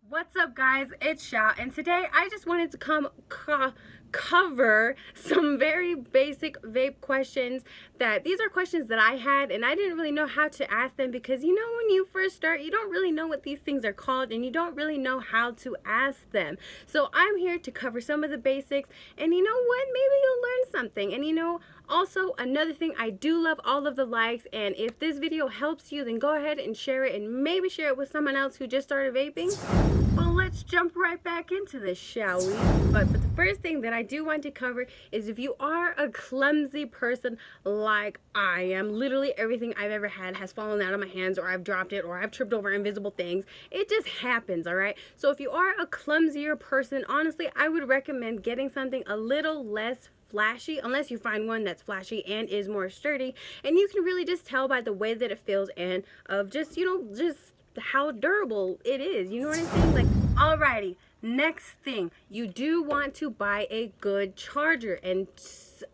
What's up, guys? It's Sha, and today I just wanted to cover some very basic vape questions. These are questions that I had, and I didn't really know how to ask them because when you first start, you don't really know what these things are called, and you don't really know how to ask them. So I'm here to cover some of the basics, and you know what? Maybe you'll learn something. And also, another thing, I do love all of the likes, and if this video helps you, then go ahead and share it, and maybe share it with someone else who just started vaping. Well, let's jump right back into this, shall we? But for the first thing that I do want to cover is if you are a clumsy person like I am, literally everything I've ever had has fallen out of my hands, or I've dropped it, or I've tripped over invisible things. It just happens, all right? So if you are a clumsier person, honestly, I would recommend getting something a little less flashy, unless you find one that's flashy and is more sturdy, and you can really just tell by the way that it feels and of just just how durable it is. You know what I'm saying? Like, alrighty, next thing, you do want to buy a good charger, and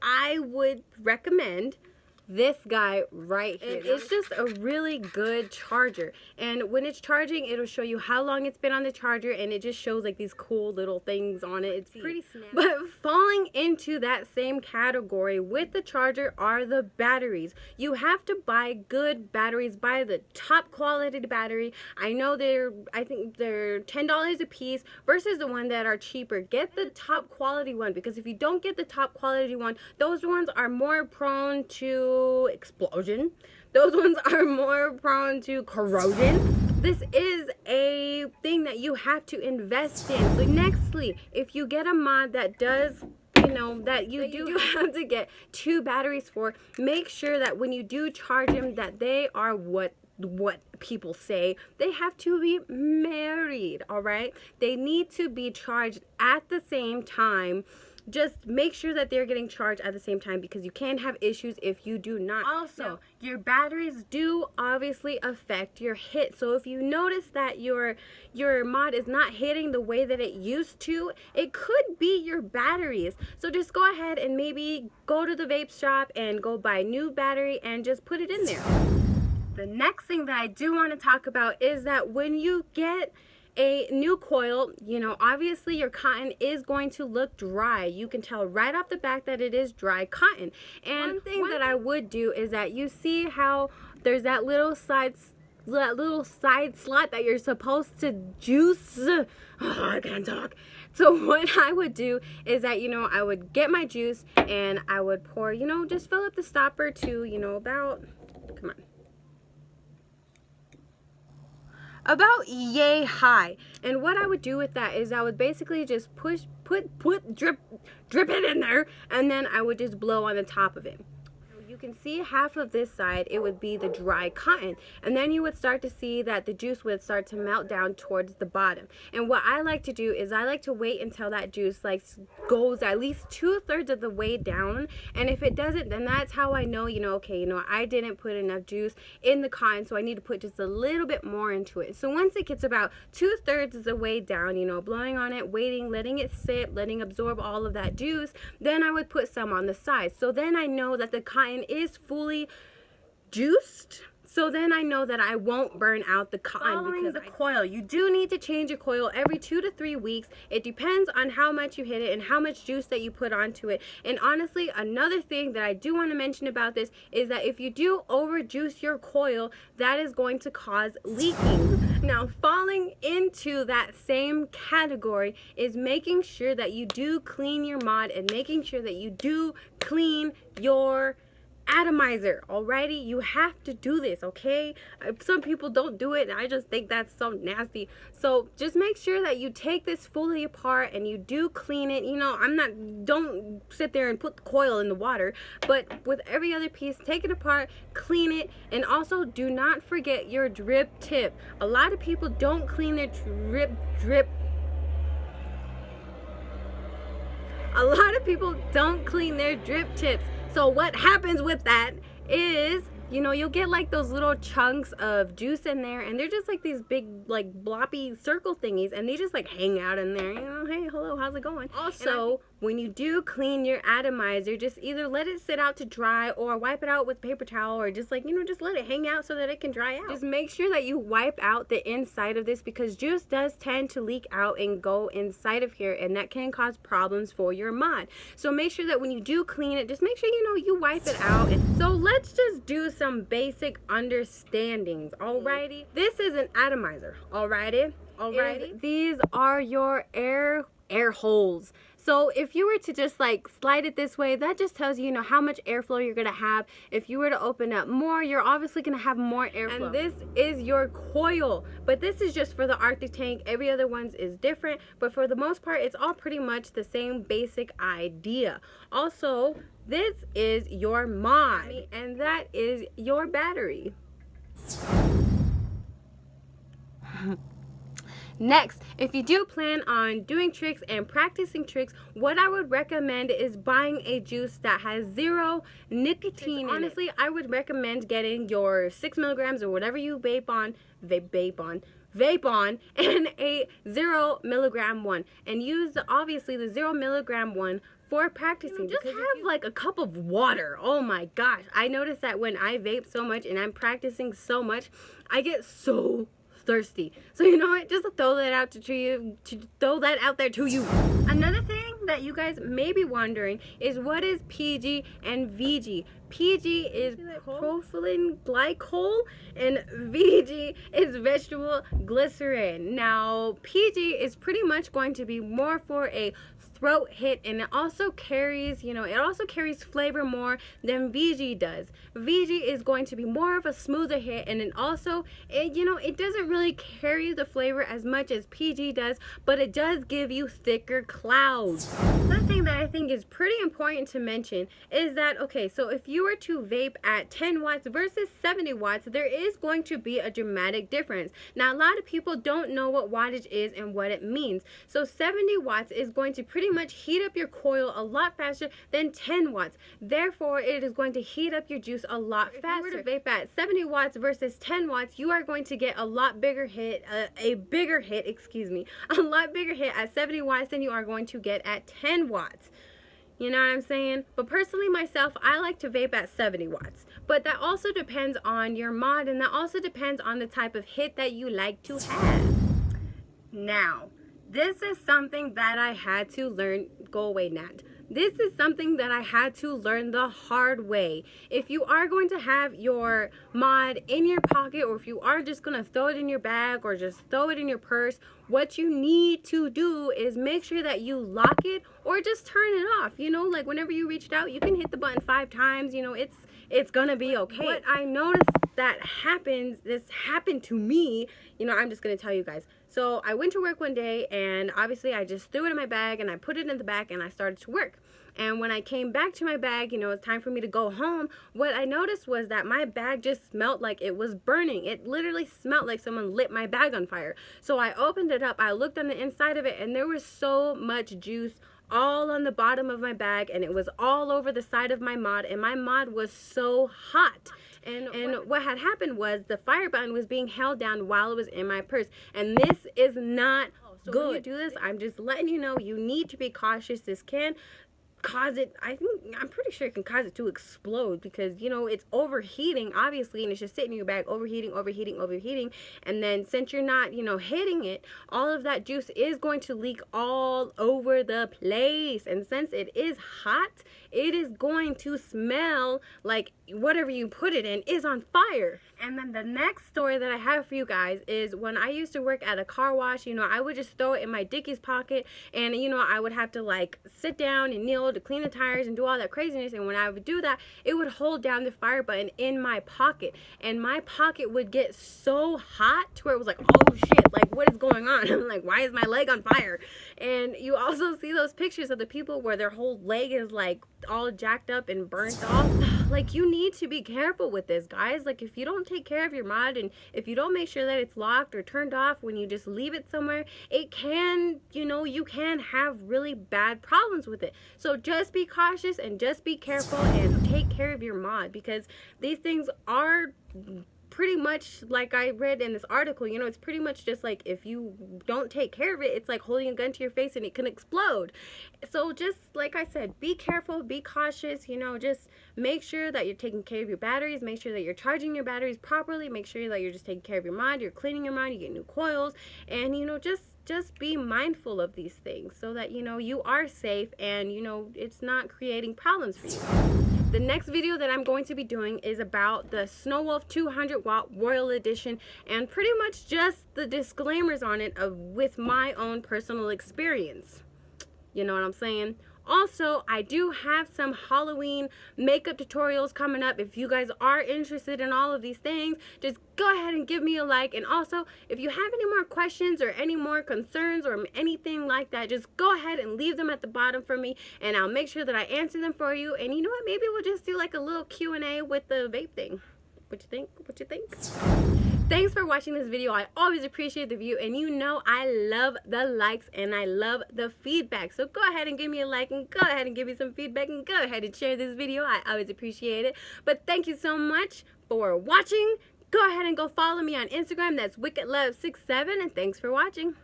I would recommend this guy right here. It's just a really good charger, and when it's charging, it'll show you how long it's been on the charger, and it just shows like these cool little things on it. It's pretty snappy. But falling into that same category with the charger are the batteries. You have to buy good batteries. Buy the top quality battery. I know I think they're $10 a piece versus the one that are cheaper. Get the top quality one, because if you don't get the top quality one, those ones are more prone to explosion. Those ones are more prone to corrosion. This is a thing that you have to invest in. So nextly, if you get a mod that does that you do have to get two batteries for, make sure that when you do charge them, that they are what people say, they have to be married. All right, they need to be charged at the same time. Just make sure that they're getting charged at the same time, because you can have issues if you do not. Also, your batteries do obviously affect your hit. So if you notice that your mod is not hitting the way that it used to, it could be your batteries. So just go ahead and maybe go to the vape shop and go buy a new battery and just put it in there. The next thing that I do want to talk about is that when you get a new coil, obviously your cotton is going to look dry. You can tell right off the back that it is dry cotton. And one thing that I would do is that you see how there's that little side slot that you're supposed to juice. Oh, I can't talk. So what I would do is that, I would get my juice and I would pour, just fill up the stopper to, about, come on, about yay high. And what I would do with that is I would basically just drip it in there, and then I would just blow on the top of it. You can see half of this side, it would be the dry cotton, and then you would start to see that the juice would start to melt down towards the bottom. And what I like to do is I like to wait until that juice goes at least 2/3 of the way down, and if it doesn't, then that's how I know, okay, I didn't put enough juice in the cotton, so I need to put just a little bit more into it. So once it gets about 2/3 of the way down, blowing on it, waiting, letting it sit, letting absorb all of that juice, then I would put some on the side. So then I know that the cotton is fully juiced. So then I know that I won't burn out the cotton. Following the coil, you do need to change your coil every 2 to 3 weeks. It depends on how much you hit it and how much juice that you put onto it. And honestly, another thing that I do want to mention about this is that if you do overjuice your coil, that is going to cause leaking. Now, falling into that same category is making sure that you do clean your mod and making sure that you do clean your atomizer. Alrighty, you have to do this, okay? Some people don't do it, and I just think that's so nasty. So just make sure that you take this fully apart and you do clean it. Don't sit there and put the coil in the water, but with every other piece, take it apart, clean it, and also do not forget your drip tip. A lot of people don't clean their A lot of people don't clean their drip tips. So what happens with that is, you'll get like those little chunks of juice in there, and they're just like these big, like bloppy circle thingies, and they just like hang out in there. Hey, hello, how's it going? Also, when you do clean your atomizer, just either let it sit out to dry or wipe it out with paper towel, or just like, just let it hang out so that it can dry out. Just make sure that you wipe out the inside of this, because juice does tend to leak out and go inside of here, and that can cause problems for your mod. So make sure that when you do clean it, just make sure you wipe it out. And so let's just do some basic understandings. Alrighty, this is an atomizer. Alrighty. These are your air holes. So if you were to just like slide it this way, that just tells you, how much airflow you're gonna have. If you were to open up more, you're obviously gonna have more airflow. And this is your coil, but this is just for the Arctic tank. Every other one's is different, but for the most part, it's all pretty much the same basic idea. Also, this is your mod, and that is your battery. Next, if you do plan on doing tricks and practicing tricks, what I would recommend is buying a juice that has 0 nicotine in it. Honestly, I would recommend getting your 6 milligrams or whatever you vape on, and a 0 milligram one, and use obviously the 0 milligram one for practicing. Just have like a cup of water. Oh my gosh, I noticed that when I vape so much and I'm practicing so much, I get so thirsty. So you know what, just throw that out there to you. Another thing that you guys may be wondering is, what is PG and VG? PG is propylene glycol and VG is vegetable glycerin. Now PG is pretty much going to be more for a throat hit, and it also carries, flavor more than VG does. VG is going to be more of a smoother hit, and then also, it doesn't really carry the flavor as much as PG does, but it does give you thicker clouds. Another thing that I think is pretty important to mention is that, okay, so if you were to vape at 10 watts versus 70 watts, there is going to be a dramatic difference. Now, a lot of people don't know what wattage is and what it means. So 70 watts is going to pretty much heat up your coil a lot faster than 10 watts. Therefore, it is going to heat up your juice a lot faster. If you were to vape at 70 watts versus 10 watts, you are going to get a lot bigger hit, a lot bigger hit at 70 watts than you are going to get at 10 watts. You know what I'm saying? But personally, myself, I like to vape at 70 watts. But that also depends on your mod, and that also depends on the type of hit that you like to have. Now, this is something that I had to learn. Go away, Nat. This is something that I had to learn the hard way. If you are going to have your mod in your pocket, or if you are just going to throw it in your bag or just throw it in your purse, what you need to do is make sure that you lock it or just turn it off. Like whenever you reach it out, you can hit the button 5 times. It's gonna be okay. What I noticed this happened to me, I'm just gonna tell you guys. So I went to work one day, and obviously I just threw it in my bag and I put it in the back and I started to work. And when I came back to my bag, it's time for me to go home, what I noticed was that my bag just smelled like it was burning. It literally smelled like someone lit my bag on fire. So I opened it up, I looked on the inside of it, and there was so much juice all on the bottom of my bag, and it was all over the side of my mod, and my mod was so hot. And what had happened was the fire button was being held down while it was in my purse, and this is not good. When you do this, I'm just letting you know, you need to be cautious. This can cause it, I'm pretty sure it can cause it to explode, because it's overheating obviously, and it's just sitting in your bag overheating, and then since you're not hitting it, all of that juice is going to leak all over the place, and since it is hot, it is going to smell like whatever you put it in is on fire. And then the next story that I have for you guys is when I used to work at a car wash, I would just throw it in my Dickies pocket, and I would have to like sit down and kneel to clean the tires and do all that craziness, and when I would do that, it would hold down the fire button in my pocket, and my pocket would get so hot to where it was like, oh shit, like what is going on? I'm like, why is my leg on fire? And you also see those pictures of the people where their whole leg is like all jacked up and burnt off. Like, you need to be careful with this, guys. Like, if you don't take care of your mod, and if you don't make sure that it's locked or turned off when you just leave it somewhere, it can, you can have really bad problems with it. So just be cautious and just be careful and take care of your mod, because these things are pretty much like I read in this article, you know, it's pretty much just like if you don't take care of it, it's like holding a gun to your face and it can explode. So just like I said, be careful, be cautious, you know, just make sure that you're taking care of your batteries, make sure that you're charging your batteries properly, make sure that you're just taking care of your mod, you're cleaning your mod, you get new coils, and you know, just be mindful of these things so that you know you are safe and you know it's not creating problems for you. The next video that I'm going to be doing is about the Snowwolf 200 watt Royal Edition and pretty much just the disclaimers on it with my own personal experience. You know what I'm saying? Also, I do have some Halloween makeup tutorials coming up. If you guys are interested in all of these things, just go ahead and give me a like. And also, if you have any more questions or any more concerns or anything like that, just go ahead and leave them at the bottom for me, and I'll make sure that I answer them for you. And you know what? Maybe we'll just do like a little Q&A with the vape thing. What you think? What you think? Thanks for watching this video. I always appreciate the view, and you know I love the likes and I love the feedback. So go ahead and give me a like and go ahead and give me some feedback and go ahead and share this video. I always appreciate it. But thank you so much for watching. Go ahead and go follow me on Instagram. That's WickedLove67, and thanks for watching.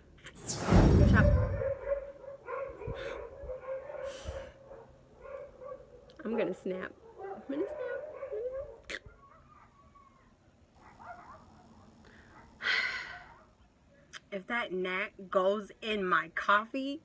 I'm gonna snap. I'm gonna snap. If that gnat goes in my coffee,